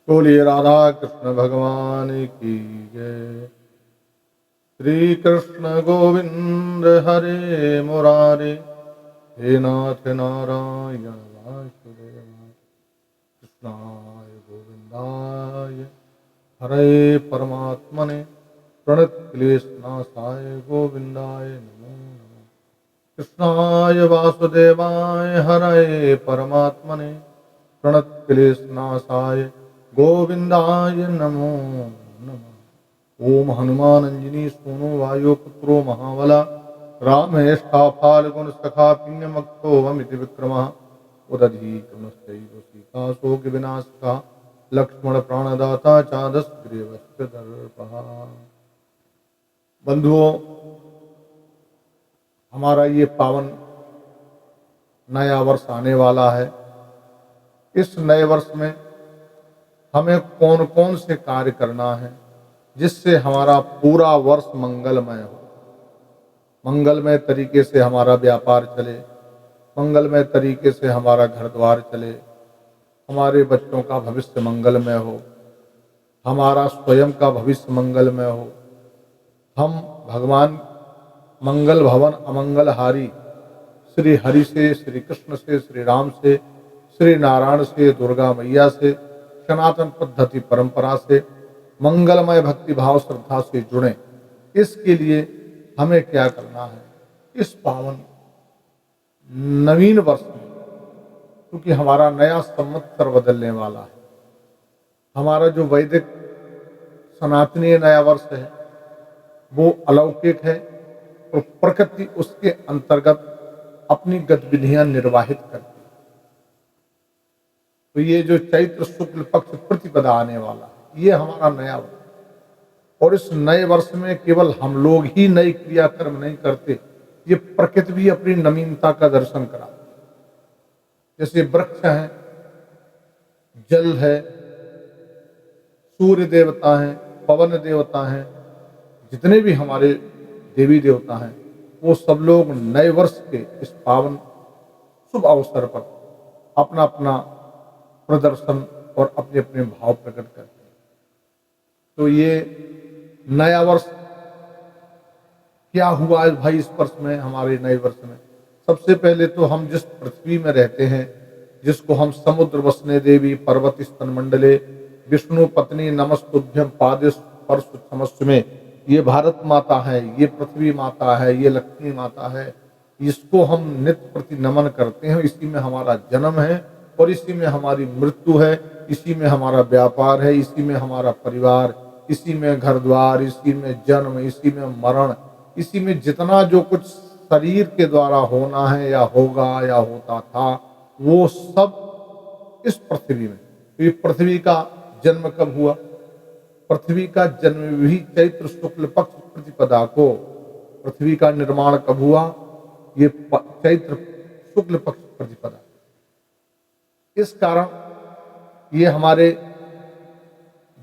बोलिए राधा कृष्ण भगवान की जय। श्री कृष्ण गोविंद हरे मुरारे, हे नाथ नारायण वासुदेव। कृष्णाय गोविंदाय हरे परमात्मने प्रणतक्लेशनाशाय गोविंदाय नमो नमः। कृष्णाय वासुदेवाय हरे परमात्मने प्रणतक्लेशनाशाय गोविंदाय नमो नमः। ओम हनुमान अंजनी सोनो वायो पुत्रो महाबला रामेष्ठा फाल्गुन सखा पिंगमक्तो वमिति विक्रमः उदधी क्रमश्चैव सीता शोक विनाशका लक्ष्मण प्राणदाता चादस्ग्रीवश्च दर्पः। बंधुओं, हमारा ये पावन नया वर्ष आने वाला है। इस नए वर्ष में हमें कौन कौन से कार्य करना है जिससे हमारा पूरा वर्ष मंगलमय हो, मंगलमय तरीके से हमारा व्यापार चले, मंगलमय तरीके से हमारा घर द्वार चले, हमारे बच्चों का भविष्य मंगलमय हो, हमारा स्वयं का भविष्य मंगलमय हो। हम भगवान मंगल भवन अमंगलहारी श्री हरि से, श्री कृष्ण से, श्री राम से, श्री नारायण से, दुर्गा मैया से, सनातन पद्धति परंपरा से मंगलमय भक्ति भाव श्रद्धा से जुड़ें। इसके लिए हमें क्या करना है? इस पावन नवीन वर्ष में, क्योंकि हमारा नया संवत्सर बदलने वाला है, हमारा जो वैदिक सनातनीय नया वर्ष है वो अलौकिक है और प्रकृति उसके अंतर्गत अपनी गतिविधियां निर्वाहित करती है। तो ये जो चैत्र शुक्ल पक्ष प्रतिपदा आने वाला है, ये हमारा नया वर्ष, और इस नए वर्ष में केवल हम लोग ही नई क्रियाकर्म नहीं करते, ये प्रकृति भी अपनी नवीनता का दर्शन कराती है। जैसे वृक्ष हैं, जल है, सूर्य देवता हैं, पवन देवता हैं, जितने भी हमारे देवी देवता हैं, वो सब लोग नए वर्ष के इस पावन शुभ अवसर पर अपना अपना प्रदर्शन और अपने अपने भाव प्रकट करते हैं। तो ये नया वर्ष क्या हुआ है भाई इस वर्ष में? हमारे नए वर्ष में सबसे पहले तो हम जिस पृथ्वी में रहते हैं, जिसको हम समुद्र वसने देवी पर्वत स्तन मंडले विष्णु पत्नी नमस्तुभ्यम पादे स्पर्श क्षमस्व में, ये भारत माता है, ये पृथ्वी माता है, ये लक्ष्मी माता है, इसको हम नित्य प्रति नमन करते हैं। इसी में हमारा जन्म है और इसी में हमारी मृत्यु है, इसी में हमारा व्यापार है, इसी में हमारा परिवार, इसी में घर द्वार, इसी में जन्म, इसी में मरण, इसी में जितना जो कुछ शरीर के द्वारा होना है या होगा या होता था, वो सब इस पृथ्वी में। तो ये पृथ्वी का जन्म कब हुआ? पृथ्वी का जन्म भी चैत्र शुक्ल पक्ष प्रतिपदा को। पृथ्वी का निर्माण कब हुआ? ये चैत्र शुक्ल पक्ष प्रतिपदा। इस कारण ये हमारे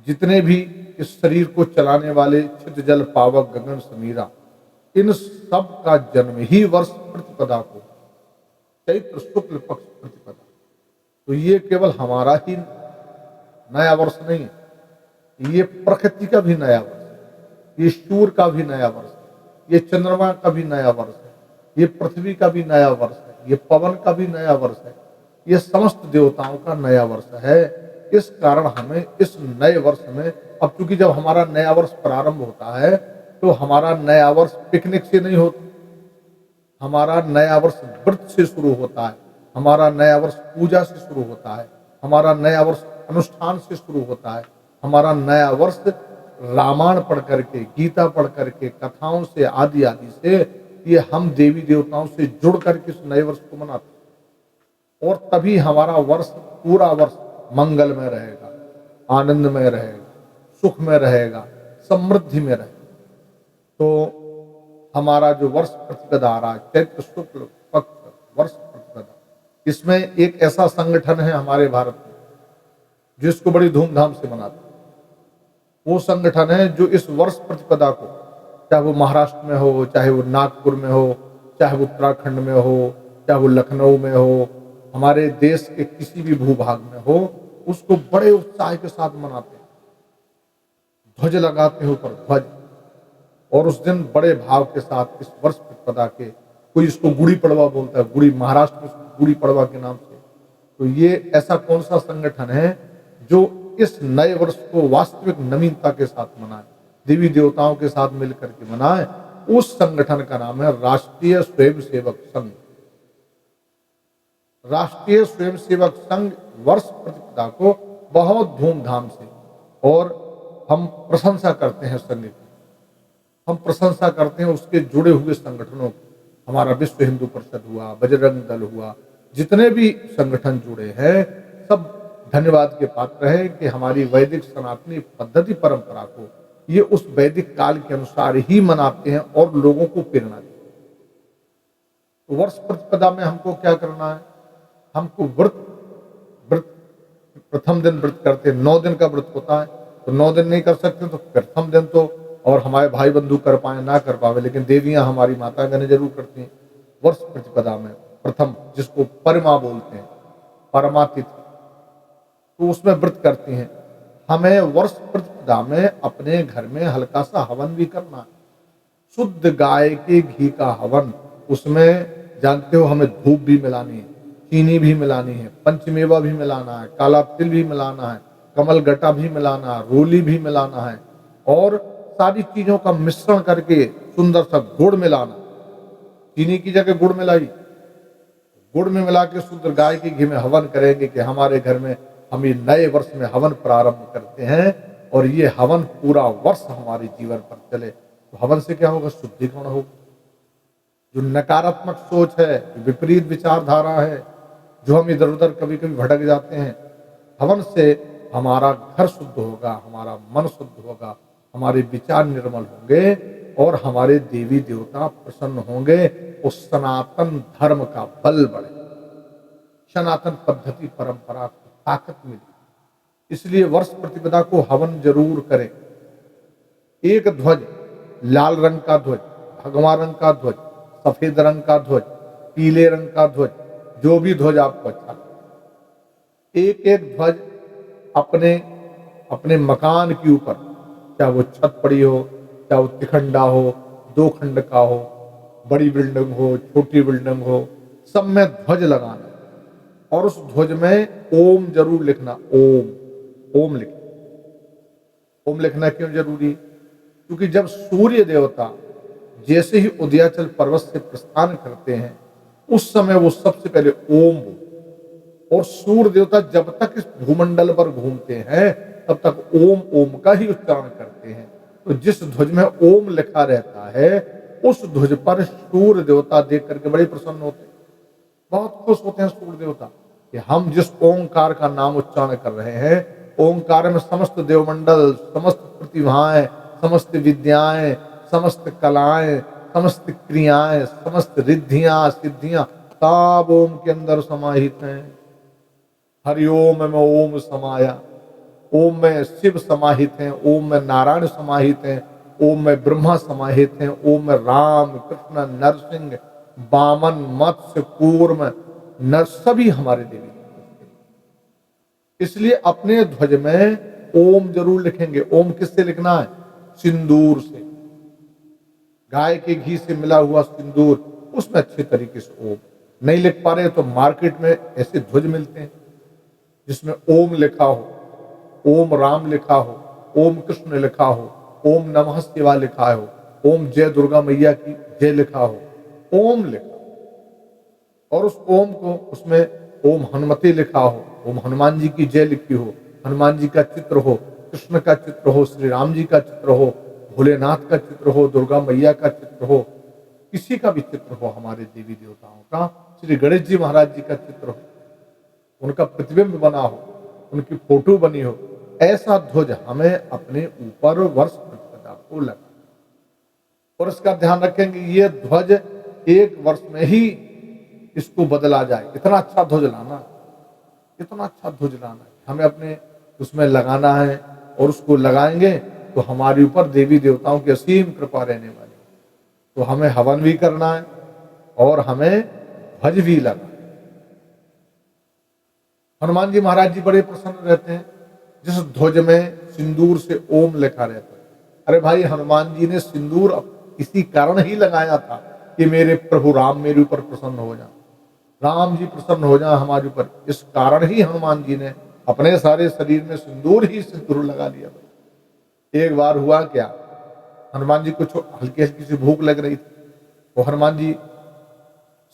जितने भी इस शरीर को चलाने वाले छिद जल पावक गगन समीरा, इन सब का जन्म ही वर्ष प्रतिपदा को, चैत्र शुक्ल पक्ष प्रतिपदा। तो ये केवल हमारा ही नया वर्ष नहीं है, ये प्रकृति का भी नया वर्ष है, ये सूर्य का भी नया वर्ष है, ये चंद्रमा का भी नया वर्ष है, ये पृथ्वी का भी नया वर्ष है, ये पवन का भी नया वर्ष है, ये समस्त देवताओं का नया वर्ष है। इस कारण हमें इस नए वर्ष में, अब चूंकि जब हमारा नया वर्ष प्रारंभ होता है तो हमारा नया वर्ष पिकनिक से नहीं होता, हमारा नया वर्ष व्रत से शुरू होता है, हमारा नया वर्ष पूजा से शुरू होता है, हमारा नया वर्ष अनुष्ठान से शुरू होता है, हमारा नया वर्ष रामायण पढ़ करके, गीता पढ़ करके, कथाओं से, आदि आदि से, ये हम देवी देवताओं से जुड़ करके इस नए वर्ष को मनाते हैं। और तभी हमारा वर्ष, पूरा वर्ष मंगल में रहेगा, आनंद में रहेगा, सुख में रहेगा, समृद्धि में रहेगा। तो हमारा जो वर्ष प्रतिपदा आ रहा है, चैत्र शुक्ल पक्ष वर्ष प्रतिपदा, इसमें एक ऐसा संगठन है हमारे भारत में जिसको बड़ी धूमधाम से मनाते हैं। वो संगठन है जो इस वर्ष प्रतिपदा को, चाहे वो महाराष्ट्र में हो, चाहे वो नागपुर में हो, चाहे वो उत्तराखंड में हो, चाहे वो लखनऊ में हो, हमारे देश के किसी भी भूभाग में हो, उसको बड़े उत्साह के साथ मनाते हैं, ध्वज लगाते हैं ऊपर ध्वज। और उस दिन बड़े भाव के साथ इस वर्ष प्रतिपदा के, कोई इसको गुड़ी पड़वा बोलता है, गुड़ी महाराष्ट्र में इसको गुड़ी पड़वा के नाम से। तो ये ऐसा कौन सा संगठन है जो इस नए वर्ष को वास्तविक नवीनता के साथ मनाए, देवी देवताओं के साथ मिलकर के मनाए? उस संगठन का नाम है राष्ट्रीय स्वयंसेवक संघ। राष्ट्रीय स्वयंसेवक संघ वर्ष प्रतिपदा को बहुत धूमधाम से, और हम प्रशंसा करते हैं संघ की, हम प्रशंसा करते हैं उसके जुड़े हुए संगठनों की। हमारा विश्व हिंदू परिषद हुआ, बजरंग दल हुआ, जितने भी संगठन जुड़े हैं सब धन्यवाद के पात्र है कि हमारी वैदिक सनातनी पद्धति परंपरा को ये उस वैदिक काल के अनुसार ही मनाते हैं और लोगों को प्रेरणा देते हैं। तो वर्ष प्रतिपदा में हमको क्या करना है? हमको व्रत प्रथम दिन व्रत करते हैं, 9 दिन का व्रत होता है, तो 9 दिन नहीं कर सकते तो प्रथम दिन तो, और हमारे भाई बंधु कर पाए ना कर पावे, लेकिन देवियां हमारी माता बहनें जरूर करती हैं वर्ष प्रतिपदा में प्रथम, जिसको परमा बोलते हैं, परमा तिथि, तो उसमें व्रत करती हैं। हमें वर्ष प्रतिपदा में अपने घर में हल्का सा हवन भी करना है, शुद्ध गाय के घी का हवन। उसमें जानते हो हमें धूप भी मिलानी है, चीनी भी मिलानी है, पंचमेवा भी मिलाना है, काला तिल भी मिलाना है, कमल गटा भी मिलाना है, रोली भी मिलाना है, और सारी चीजों का मिश्रण करके सुंदर सा गुड़ मिलाना। चीनी की जगह गुड़ मिलाई, गुड़ में मिला के शुद्ध गाय के घी में हवन करेंगे कि हमारे घर में हम ये नए वर्ष में हवन प्रारंभ करते हैं, और ये हवन पूरा वर्ष हमारे जीवन पर चले। तो हवन से क्या होगा? शुद्धिकरण होगा। जो नकारात्मक सोच है, जो विपरीत विचारधारा है, जो हम इधर उधर कभी कभी भटक जाते हैं, हवन से हमारा घर शुद्ध होगा, हमारा मन शुद्ध होगा, हमारे विचार निर्मल होंगे, और हमारे देवी देवता प्रसन्न होंगे। उस सनातन धर्म का बल बढ़े, सनातन पद्धति परंपरा को ताकत मिली। इसलिए वर्ष प्रतिपदा को हवन जरूर करें। एक ध्वज, लाल रंग का ध्वज, भगवा रंग का ध्वज, सफेद रंग का ध्वज, पीले रंग का ध्वज, जो भी ध्वज आपको अच्छा लगे, एक एक ध्वज अपने अपने मकान के ऊपर, चाहे वो छत पड़ी हो, चाहे वो तिखंडा हो, 2 खंड का हो, बड़ी बिल्डिंग हो, छोटी बिल्डिंग हो, सब में ध्वज लगाना। और उस ध्वज में ओम जरूर लिखना, ओम लिखना। ओम लिखना क्यों जरूरी? क्योंकि जब सूर्य देवता जैसे ही उदयाचल पर्वत से प्रस्थान करते हैं, उस समय वो सबसे पहले ओम बोलते, और सूर्य देवता जब तक इस भूमंडल पर घूमते हैं तब तक ओम ओम का ही उच्चारण करते हैं। तो जिस ध्वज में ओम लिखा रहता है, उस ध्वज पर सूर्य देवता देख करके बड़े प्रसन्न होते हैं, बहुत खुश होते हैं सूर्य देवता कि हम जिस ओंकार का नाम उच्चारण कर रहे हैं, ओंकार में समस्त देवमंडल, समस्त प्रतिभाएं, समस्त विद्याएं, समस्त कलाएं, समस्त क्रियाएं, समस्त रिद्धियां सिद्धियां सब ओम के अंदर समाहित हैं। हरिओम में ओम समाया, ओम में शिव समाहित हैं, ओम में नारायण समाहित हैं, ओम में ब्रह्मा समाहित हैं, ओम में राम कृष्ण नरसिंह वामन मत्स्य कूर्म नर सभी हमारे देवी। इसलिए अपने ध्वज में ओम जरूर लिखेंगे। ओम किससे लिखना है? सिंदूर से, गाय के घी से मिला हुआ सिंदूर, उसमें अच्छे तरीके से ओम। नहीं लिख पा रहे तो मार्केट में ऐसे ध्वज मिलते हैं जिसमें ओम लिखा हो, ओम राम लिखा हो, ओम कृष्ण लिखा हो, ओम नमः शिवाय लिखा हो, ओम जय दुर्गा मैया की जय लिखा हो, ओम लिखा हो। और उस ओम को, उसमें ओम हनुमति लिखा हो, ओम हनुमान जी की जय लिखी हो, हनुमान जी का चित्र हो, कृष्ण का चित्र हो, श्री राम जी का चित्र हो, भोलेनाथ का चित्र हो, दुर्गा मैया का चित्र हो, किसी का भी चित्र हो, हमारे देवी देवताओं का, श्री गणेश जी महाराज जी का चित्र हो, उनका प्रतिबिंब बना हो, उनकी फोटो बनी हो, ऐसा ध्वज हमें अपने ऊपर वर्ष प्रतिपदा को लगा। और इसका ध्यान रखेंगे ये ध्वज एक वर्ष में ही इसको बदला जाए। इतना अच्छा ध्वज लाना, इतना अच्छा ध्वज लाना हमें अपने उसमें लगाना है, और उसको लगाएंगे तो हमारे ऊपर देवी देवताओं की असीम कृपा रहने वाली। तो हमें हवन भी करना है और हमें ध्वज भी लगाना। हनुमान जी महाराज जी बड़े प्रसन्न रहते हैं। जिस ध्वज में सिंदूर से ओम लिखा रहता है, अरे भाई हनुमान जी ने सिंदूर इसी कारण ही लगाया था कि मेरे प्रभु राम मेरे ऊपर प्रसन्न हो जाए, राम जी प्रसन्न हो जाए हमारे ऊपर। इस कारण ही हनुमान जी ने अपने सारे शरीर में सिंदूर ही सिंदूर लगा लिया। एक बार हुआ क्या, हनुमान जी को हल्की हल्की सी भूख लग रही थी, वो हनुमान जी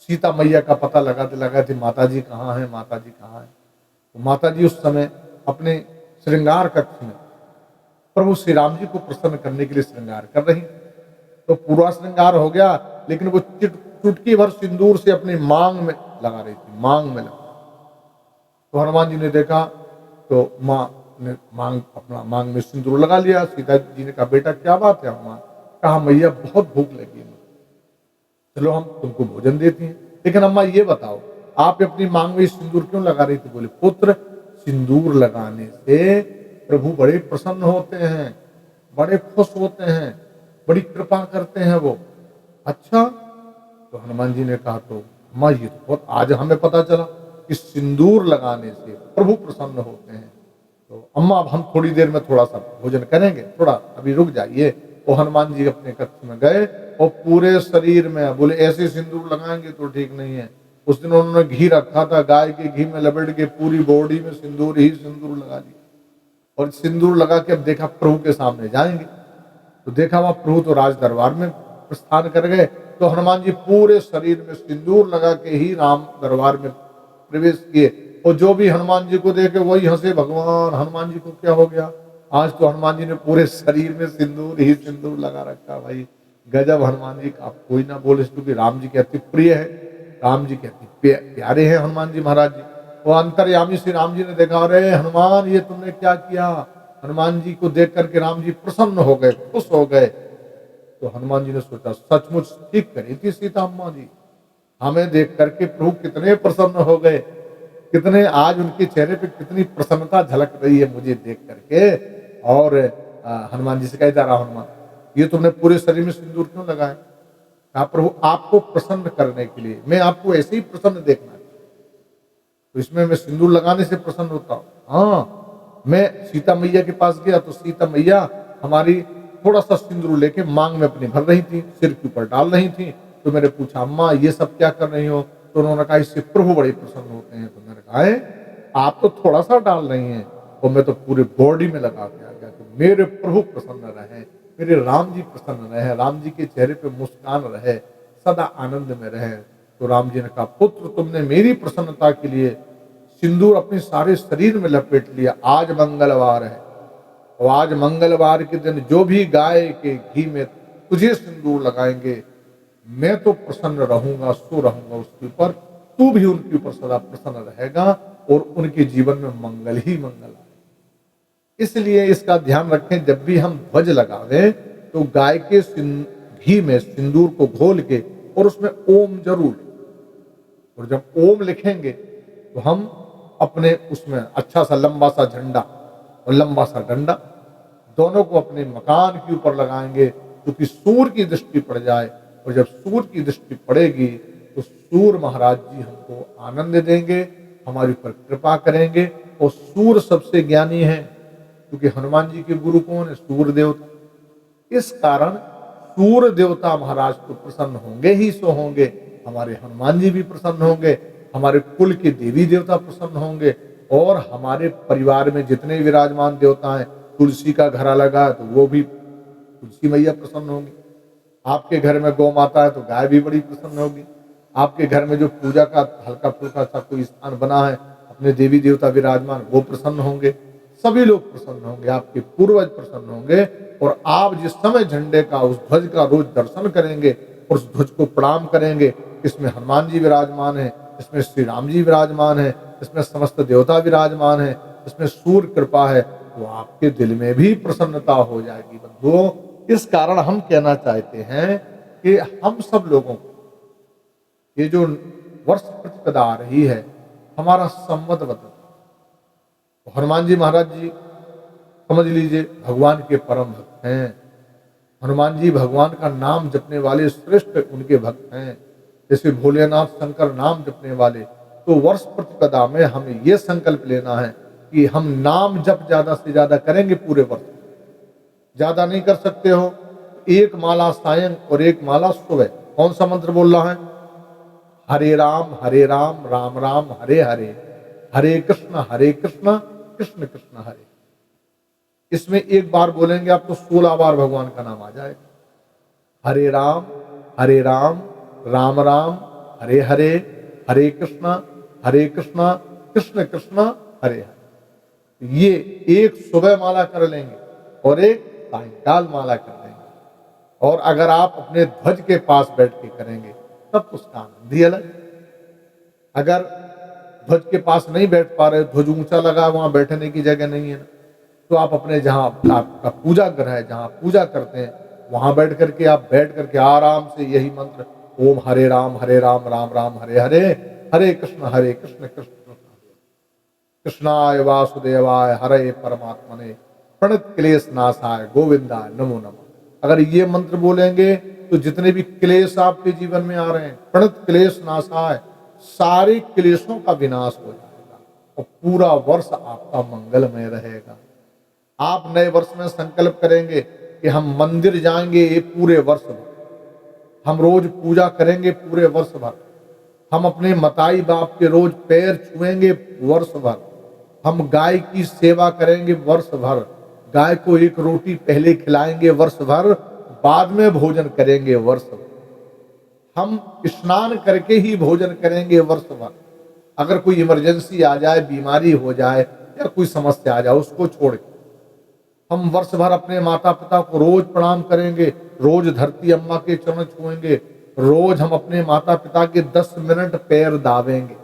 सीता मैया का पता लगाते लगाते माता जी कहाँ है, माता जी कहाँ है। तो माता जी उस समय अपने श्रृंगार कक्ष में प्रभु श्री राम जी को प्रसन्न करने के लिए श्रृंगार कर रही। तो पूरा श्रृंगार हो गया, लेकिन वो चुटकी भर सिंदूर से अपनी मांग में लगा रही थी, मांग में लगा। तो हनुमान जी ने देखा तो माँ ने अपना मांग में सिंदूर लगा लिया। सीता जी ने कहा बेटा क्या बात है अम्मा? कहा मैया बहुत भूख लगी है, चलो हम तुमको भोजन देती हैं, लेकिन अम्मा ये बताओ आप अपनी मांग में सिंदूर क्यों लगा रही थी? बोले पुत्र सिंदूर लगाने से प्रभु बड़े प्रसन्न होते हैं, बड़े खुश होते हैं, बड़ी कृपा करते हैं वो। अच्छा, तो हनुमान जी ने कहा तो अम्मा ये तो बहुत आज हमें पता चला कि सिंदूर लगाने से प्रभु प्रसन्न होते हैं। तो अम्मा अब हम थोड़ी देर में थोड़ा सा भोजन करेंगे, थोड़ा अभी रुक जाइए। वो हनुमान जी अपने कक्ष में गए और पूरे शरीर में, बोले ऐसे सिंदूर लगाएंगे तो ठीक नहीं है। उस दिन उन्होंने घी रखा था, गाय के घी में लपेट के पूरी बॉडी में सिंदूर ही सिंदूर लगा दिया। और सिंदूर लगा के अब देखा प्रभु के सामने जाएंगे, तो देखा वहां प्रभु तो राज दरबार में प्रस्थान कर गए। तो हनुमान जी पूरे शरीर में सिंदूर लगा के ही राम दरबार में प्रवेश किए। और जो भी हनुमान जी को देखे वही हंसे, भगवान हनुमान जी को क्या हो गया, आज तो हनुमान जी ने पूरे शरीर में सिंदूर ही सिंदूर लगा रखा। भाई गजब हनुमान जी का, कोई ना बोले क्योंकि राम जी के अति प्रिय है, राम जी के अति प्यारे हैं हनुमान जी महाराज जी। वो अंतर्यामी श्री राम जी ने देखा, अरे हनुमान ये तुमने क्या किया? हनुमान जी को देख करके राम जी प्रसन्न हो गए, खुश हो गए। तो हनुमान जी ने सोचा सचमुच ठीक करी थी सीता अम्मा जी, हमें देख करके प्रभु कितने प्रसन्न हो गए, कितने आज उनके चेहरे पे कितनी प्रसन्नता झलक रही है मुझे देख करके। और हनुमान जी से कह जा रहा, हनुमान ये तुमने पूरे शरीर में सिंदूर क्यों लगाया? कहा प्रभु आपको प्रसन्न करने के लिए, मैं आपको ऐसे ही प्रसन्न देखना, तो इसमें मैं सिंदूर लगाने से प्रसन्न होता हूँ। हाँ, मैं सीता मैया के पास गया तो सीता मैया हमारी थोड़ा सा सिंदूर लेके मांग में अपनी भर रही थी, सिर के ऊपर डाल रही थी। तो मैंने पूछा अम्मा ये सब क्या कर रही हो? तो उन्होंने कहा इससे प्रभु बड़े प्रसन्न होते हैं। तो मैंने कहा है आप तो थोड़ा सा डाल रही हैं और मैं तो पूरे बॉडी में लगा के आ गया कि मेरे प्रभु प्रसन्न रहे, मेरे राम जी प्रसन्न रहे, राम जी के चेहरे पे मुस्कान रहे, सदा आनंद में रहे। तो राम जी ने कहा पुत्र तुमने मेरी प्रसन्नता के लिए सिंदूर अपने सारे शरीर में लपेट लिया। आज मंगलवार है और आज मंगलवार के दिन जो भी गाय के घी में तुझे सिंदूर लगाएंगे मैं तो प्रसन्न रहूंगा, सो रहूंगा उसके ऊपर, तू भी उनके ऊपर सदा प्रसन्न रहेगा और उनके जीवन में मंगल ही मंगल आए। इसलिए इसका ध्यान रखें, जब भी हम ध्वज लगावें तो गाय के घी में सिंदूर को घोल के और उसमें ओम जरूर, और जब ओम लिखेंगे तो हम अपने उसमें अच्छा सा लंबा सा झंडा और लंबा सा डंडा दोनों को अपने मकान के ऊपर लगाएंगे, क्योंकि सूर्य की दृष्टि पड़ जाए। और जब सूर्य की दृष्टि पड़ेगी तो सूर्य महाराज जी हमको आनंद देंगे, हमारे ऊपर कृपा करेंगे। और सूर्य सबसे ज्ञानी है, क्योंकि हनुमान जी के गुरु कौन है? सूर्य देवता। इस कारण सूर्य देवता महाराज तो प्रसन्न होंगे ही सो होंगे, हमारे हनुमान जी भी प्रसन्न होंगे, हमारे कुल के देवी देवता प्रसन्न होंगे, और हमारे परिवार में जितने विराजमान देवता हैं, तुलसी का घड़ा लगा है तो वो भी तुलसी मैया प्रसन्न होंगी। आपके घर में गौ माता है तो गाय भी बड़ी प्रसन्न होगी। आपके घर में जो पूजा का हल्का फुल्का सा कोई स्थान बना है, अपने देवी देवता विराजमान, वो प्रसन्न होंगे। सभी लोग प्रसन्न होंगे, आपके पूर्वज प्रसन्न होंगे। और आप जिस समय झंडे का, उस ध्वज का रोज दर्शन करेंगे और उस ध्वज को प्रणाम करेंगे, इसमें हनुमान जी विराजमान है, इसमें श्री राम जी विराजमान है, इसमें समस्त देवता विराजमान है, इसमें सूर्य कृपा है, तो आपके दिल में भी प्रसन्नता हो जाएगी बंधुओं। इस कारण हम कहना चाहते हैं कि हम सब लोगों को ये जो वर्ष प्रतिपदा आ रही है, हमारा संवत बदल। हनुमान जी महाराज जी समझ लीजिए भगवान के परम भक्त हैं। हनुमान जी भगवान का नाम जपने वाले श्रेष्ठ उनके भक्त हैं। जैसे भोलेनाथ शंकर नाम जपने वाले, तो वर्ष प्रतिपदा में हमें ये संकल्प लेना है कि हम नाम जप ज्यादा से ज्यादा करेंगे पूरे वर्ष। ज्यादा नहीं कर सकते हो, एक माला सायं और एक माला सुबह। कौन सा मंत्र बोल रहा है? हरे राम राम राम हरे हरे, हरे कृष्ण कृष्ण कृष्ण हरे। इसमें एक बार बोलेंगे आप तो 16 बार भगवान का नाम आ जाएगा। हरे राम राम राम हरे हरे, हरे कृष्ण कृष्ण कृष्ण हरे हरे। ये एक सुबह माला कर लेंगे और एक सायंकाल माला कर लेंगे। और अगर आप अपने ध्वज के पास बैठ के करेंगे तब उसका आनंद ही अलग। अगर ध्वज के पास नहीं बैठ पा रहे, ध्वज ऊंचा लगा, वहां बैठने की जगह नहीं है ना, तो आप अपने जहां आपका पूजा घर है, जहां पूजा करते हैं, वहां बैठ करके आराम से यही मंत्र ओम हरे राम राम राम हरे हरे, हरे कृष्ण कृष्ण कृष्ण कृष्णाय वासुदेवाय हरे परमात्मने प्रणत क्लेश नाशाय गोविंदाय नमो नमः। अगर ये मंत्र बोलेंगे तो जितने भी क्लेश आपके जीवन में आ रहे हैं, प्रणत क्लेश नाशाय, सारे क्लेशों का विनाश हो जाएगा और पूरा वर्ष आपका मंगलमय रहेगा। आप नए वर्ष में संकल्प करेंगे कि हम मंदिर जाएंगे ये पूरे वर्ष भर, हम रोज पूजा करेंगे पूरे वर्ष भर, हम अपने मताई बाप के रोज पैर छुएंगे वर्ष भर, हम गाय की सेवा करेंगे वर्ष भर, गाय को एक रोटी पहले खिलाएंगे वर्ष भर, बाद में भोजन करेंगे वर्ष भर, हम स्नान करके ही भोजन करेंगे वर्ष भर। अगर कोई इमरजेंसी आ जाए, बीमारी हो जाए या कोई समस्या आ जाए, उसको छोड़ के हम वर्ष भर अपने माता पिता को रोज प्रणाम करेंगे, रोज धरती अम्मा के चरण छुएंगे, रोज हम अपने माता पिता के 10 मिनट पैर दावेंगे,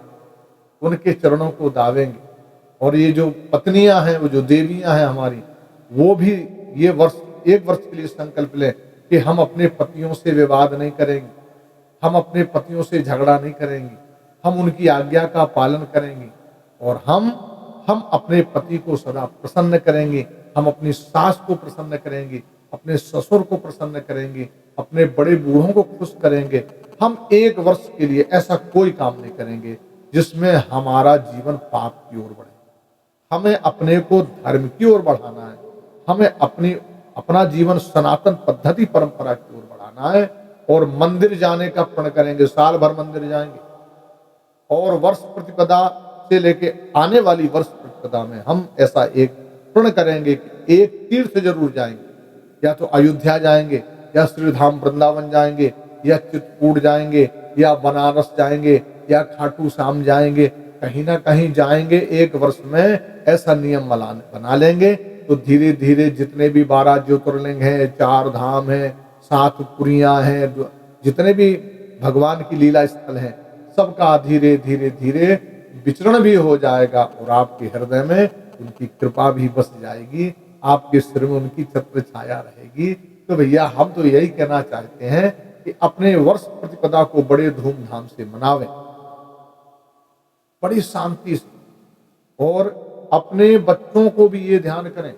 उनके चरणों को दावेंगे। और ये जो पत्नियां हैं, वो जो देवियां हैं हमारी, वो भी ये वर्ष, एक वर्ष के लिए संकल्प लें कि हम अपने पतियों से विवाद नहीं करेंगे, हम अपने पतियों से झगड़ा नहीं करेंगे, हम उनकी आज्ञा का पालन करेंगे और हम अपने पति को सदा प्रसन्न करेंगे, हम अपनी सास को प्रसन्न करेंगे, अपने ससुर को प्रसन्न करेंगे, अपने बड़े बूढ़ों को खुश करेंगे। हम एक वर्ष के लिए ऐसा कोई काम नहीं करेंगे जिसमें हमारा जीवन पाप की ओर बढ़े। हमें अपने को धर्म की ओर बढ़ाना है, हमें अपना जीवन सनातन पद्धति परंपरा की ओर बढ़ाना है और मंदिर जाने का प्रण करेंगे। साल भर मंदिर जाएंगे और वर्ष प्रतिपदा से लेके आने वाली वर्ष प्रतिपदा में हम ऐसा एक प्रण करेंगे कि एक तीर्थ जरूर जाएंगे, या तो अयोध्या जाएंगे, या श्रीधाम वृंदावन जाएंगे, या चित्रकूट जाएंगे, या बनारस जाएंगे, या खाटू श्याम जाएंगे, कहीं ना कहीं जाएंगे एक वर्ष में। ऐसा नियम बना लेंगे तो धीरे धीरे जितने भी 12 ज्योतिर्लिंग हैं, 4 धाम हैं, 7 पुरियां हैं, जितने भी भगवान की लीला स्थल हैं, सबका धीरे धीरे धीरे विचरण भी हो जाएगा और आपके हृदय में उनकी कृपा भी बस जाएगी, आपके सिर में उनकी छत्र छाया रहेगी। तो भैया हम तो यही कहना चाहते हैं कि अपने वर्ष प्रतिपदा को बड़े धूमधाम से मनावें, बड़ी शांति से, और अपने बच्चों को भी ये ध्यान करें,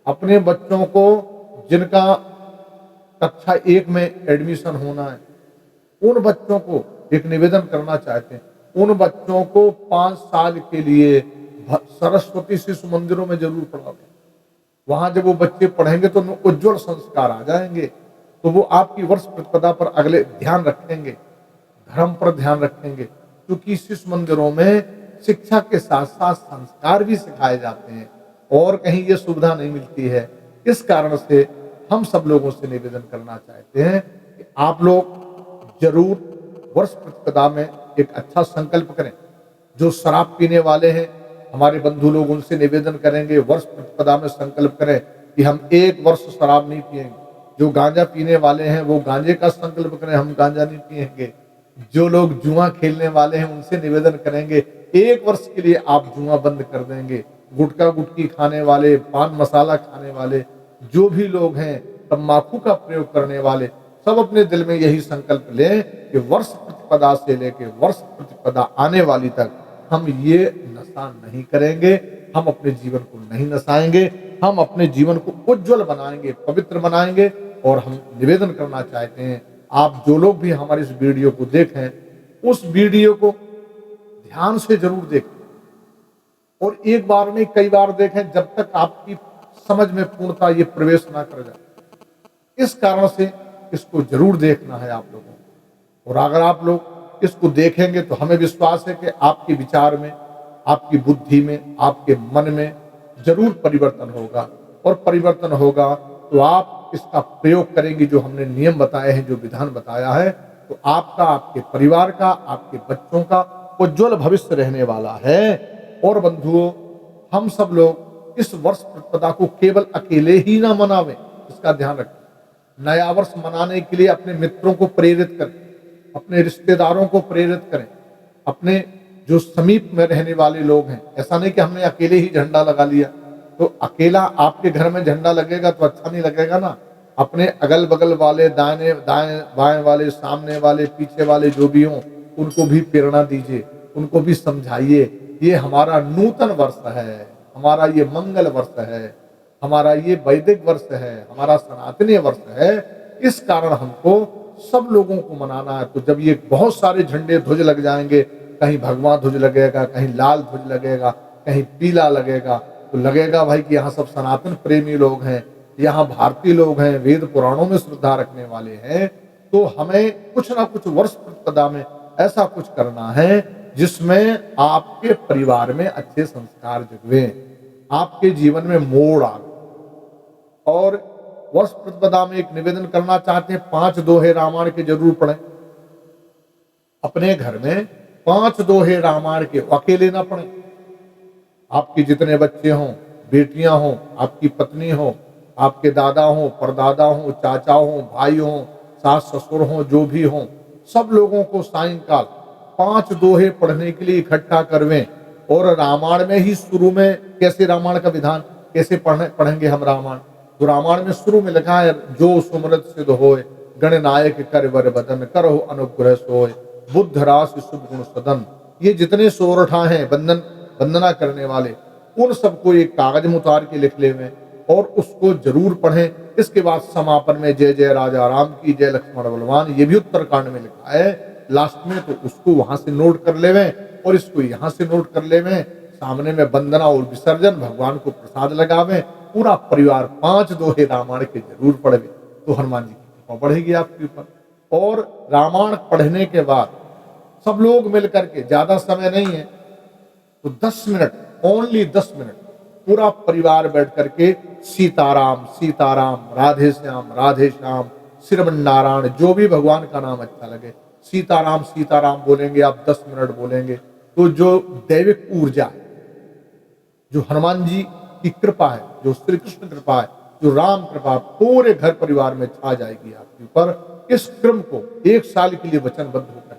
अपने बच्चों को जिनका कक्षा 1 में एडमिशन होना है, उन बच्चों को एक निवेदन करना चाहते हैं, उन बच्चों को 5 साल के लिए सरस्वती शिशु मंदिरों में जरूर पढ़ाओगे। वहां जब वो बच्चे पढ़ेंगे तो उनमें उज्जवल संस्कार आ जाएंगे, तो वो आपकी वर्ष प्रतिपदा पर अगले ध्यान रखेंगे, धर्म पर ध्यान रखेंगे, क्योंकि शिशु मंदिरों में शिक्षा के साथ साथ संस्कार भी सिखाए जाते हैं और कहीं ये सुविधा नहीं मिलती है। इस कारण से हम सब लोगों से निवेदन करना चाहते हैं कि आप लोग जरूर वर्ष प्रतिपदा में एक अच्छा संकल्प करें। जो शराब पीने वाले हैं हमारे बंधु लोग, उनसे निवेदन करेंगे वर्ष प्रतिपदा में संकल्प करें कि हम एक वर्ष शराब नहीं पिएंगे। जो गांजा पीने वाले हैं वो गांजे का संकल्प करें, हम गांजा नहीं पिएंगे। जो लोग जुआ खेलने वाले हैं उनसे निवेदन करेंगे एक वर्ष के लिए आप जुआ बंद कर देंगे। गुटखा गुटकी खाने वाले, पान मसाला खाने वाले, जो भी लोग हैं तंबाकू का प्रयोग करने वाले, सब अपने दिल में यही संकल्प लें कि वर्ष प्रतिपदा से लेके वर्ष प्रतिपदा आने वाली तक हम ये नशा नहीं करेंगे, हम अपने जीवन को नहीं नसाएंगे, हम अपने जीवन को उज्जवल बनाएंगे, पवित्र बनाएंगे। और हम निवेदन करना चाहते हैं आप जो लोग भी हमारे इस वीडियो को देखें, उस वीडियो को ध्यान से जरूर देखें, और एक बार नहीं कई बार देखें, जब तक आपकी समझ में पूर्णता ये प्रवेश ना कर जाए। इस कारण से इसको जरूर देखना है आप लोगों को, और अगर आप लोग इसको देखेंगे तो हमें विश्वास है कि आपके विचार में, आपकी बुद्धि में, आपके मन में जरूर परिवर्तन होगा, और परिवर्तन होगा तो आप इसका प्रयोग करेंगे, जो हमने नियम बताए हैं, जो विधान बताया है, तो आपका, आपके परिवार का, आपके बच्चों का उज्जवल भविष्य रहने वाला है। और बंधुओं, हम सब लोग इस वर्ष प्रतिपदा को केवल अकेले ही ना मनावें, इसका ध्यान रखें। नया वर्ष मनाने के लिए अपने मित्रों को प्रेरित करें, अपने रिश्तेदारों को प्रेरित करें, अपने जो समीप में रहने वाले लोग हैं। ऐसा नहीं कि हमने अकेले ही झंडा लगा लिया, तो अकेला आपके घर में झंडा लगेगा तो अच्छा नहीं लगेगा ना। अपने अगल बगल वाले, दाएं बाएं वाले, सामने वाले, पीछे वाले जो भी हों, उनको भी प्रेरणा दीजिए, उनको भी समझाइए। ये हमारा नूतन वर्ष है, हमारा ये मंगल वर्ष है, हमारा ये वैदिक वर्ष है, हमारा सनातनीय वर्ष है। इस कारण हमको सब लोगों को मनाना है। तो जब ये बहुत सारे झंडे ध्वज लग जाएंगे, कहीं भगवा ध्वज लगेगा, कहीं लाल ध्वज लगेगा, कहीं पीला लगेगा, तो लगेगा भाई कि यहाँ सब सनातन प्रेमी लोग हैं, यहाँ भारतीय लोग हैं, वेद पुराणों में श्रद्धा रखने वाले हैं। तो हमें कुछ ना कुछ वर्ष प्रतिपदा में ऐसा कुछ करना है जिसमें आपके परिवार में अच्छे संस्कार जगवें, आपके जीवन में मोड़ आए। और वर्ष प्रतिपदा में एक निवेदन करना चाहते हैं, 5 दोहे रामायण के जरूर पढ़ें। अपने घर में 5 दोहे रामायण के अकेले ना पढ़ें, आपके जितने बच्चे हों, बेटियां हों, आपकी पत्नी हो, आपके दादा हो, परदादा हो, चाचा हो, भाई हो, सास ससुर हो, जो भी हो, सब लोगों को सायंकाल 5 दोहे पढ़ने के लिए इकट्ठा करवें। और रामायण में ही शुरू में कैसे रामायण का विधान कैसे पढ़ेंगे हम रामायण, तो रामायण में शुरू में लिखा है, जो सुमृत सिद्ध होए, गणनायक कर वर बदन, करहो अनुग्रह सोए, बुद्ध राशि शुभ गुण सदन। ये जितने सोरठा हैं वंदना करने वाले, उन सबको एक कागज में उतार के लिख लेवें और उसको जरूर पढ़ें। इसके बाद समापन में जय जय राजा राम की जय, लक्ष्मण बलवान, ये भी उत्तरकांड में लिखा है लास्ट में, तो उसको वहां से नोट कर लेवें और इसको यहाँ से नोट कर लेवें। सामने में वंदना और विसर्जन, भगवान को प्रसाद लगावें। पूरा परिवार 5 दोहे रामायण के जरूर पढ़े, तो हनुमान जी की कृपा बढ़ेगी आपके ऊपर। और रामायण पढ़ने के बाद सब लोग मिलकर के, ज्यादा समय नहीं है तो 10 मिनट, ओनली 10 मिनट, पूरा परिवार बैठ करके सीताराम सीताराम, राधे श्याम, श्रीमन्नारायण, जो भी भगवान का नाम अच्छा लगे, सीताराम सीताराम बोलेंगे आप 10 मिनट बोलेंगे, तो जो दैविक ऊर्जा है, जो हनुमान जी की कृपा है, जो श्री कृष्ण कृपा है, जो राम कृपा, पूरे घर परिवार में छा जाएगी आपके ऊपर। इस क्रम को 1 साल के लिए वचनबद्ध होकर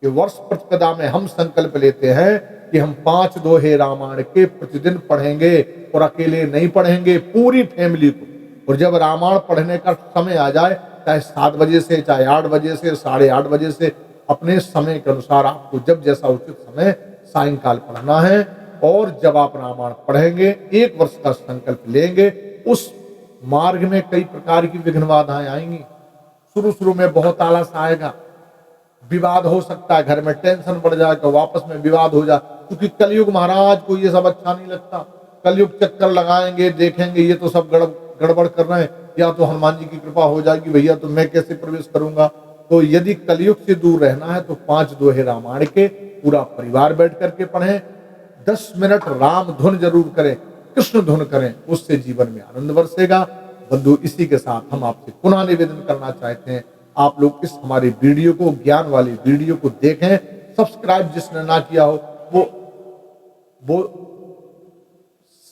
के वर्ष प्रतिपदा में हम संकल्प लेते हैं कि हम 5 दोहे रामायण के प्रतिदिन पढ़ेंगे, और अकेले नहीं पढ़ेंगे, पूरी फैमिली को। और जब रामायण पढ़ने का समय आ जाए, चाहे 7 बजे से, चाहे 8 बजे से, 8:30 बजे से, अपने समय के अनुसार आपको जब जैसा उचित समय सायंकाल पढ़ना है। और जब आप रामायण पढ़ेंगे, 1 वर्ष का संकल्प लेंगे, उस मार्ग में कई प्रकार की विघ्न बाधाएं आएंगी। शुरू में बहुत आलस आएगा, विवाद हो सकता है, घर में टेंशन बढ़ जाएगा, वापस में विवाद हो जाए, क्योंकि कलयुग महाराज को ये सब अच्छा नहीं लगता। कलयुग चक्कर लगाएंगे, देखेंगे ये तो सब गड़बड़ कर रहे हैं, या तो हनुमान जी की कृपा हो जाएगी, भैया तो मैं कैसे प्रवेश करूंगा। तो यदि कलयुग से दूर रहना है तो 5 दोहे रामायण के पूरा परिवार बैठ करके पढ़ें। 10 मिनट राम धुन जरूर करें, कृष्ण धुन करें, उससे जीवन में आनंद बरसेगा। बंधु, इसी के साथ हम आपसे पुनः निवेदन करना चाहते हैं, आप लोग इस हमारे वीडियो को, ज्ञान वाली वीडियो को देखें। सब्सक्राइब जिसने ना किया हो वो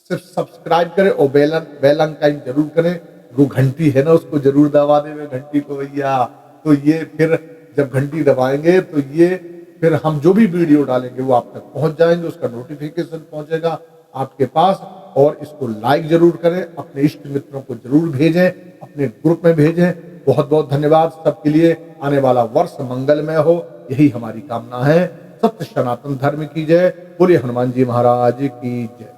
सिर्फ सब्सक्राइब करें और बेल आइकन जरूर करें। वो घंटी है ना, उसको जरूर दबा दें घंटी को भैया। तो ये फिर जब घंटी दबाएंगे तो ये फिर हम जो भी वीडियो डालेंगे वो आप तक पहुंच जाएंगे, उसका नोटिफिकेशन पहुंचेगा आपके पास। और इसको लाइक जरूर करें, अपने इष्ट मित्रों को जरूर भेजें, अपने ग्रुप में भेजें। बहुत बहुत धन्यवाद सबके लिए। आने वाला वर्ष मंगलमय हो, यही हमारी कामना है। सत्य सनातन धर्म की जय। बोलिए हनुमान जी महाराज की जय।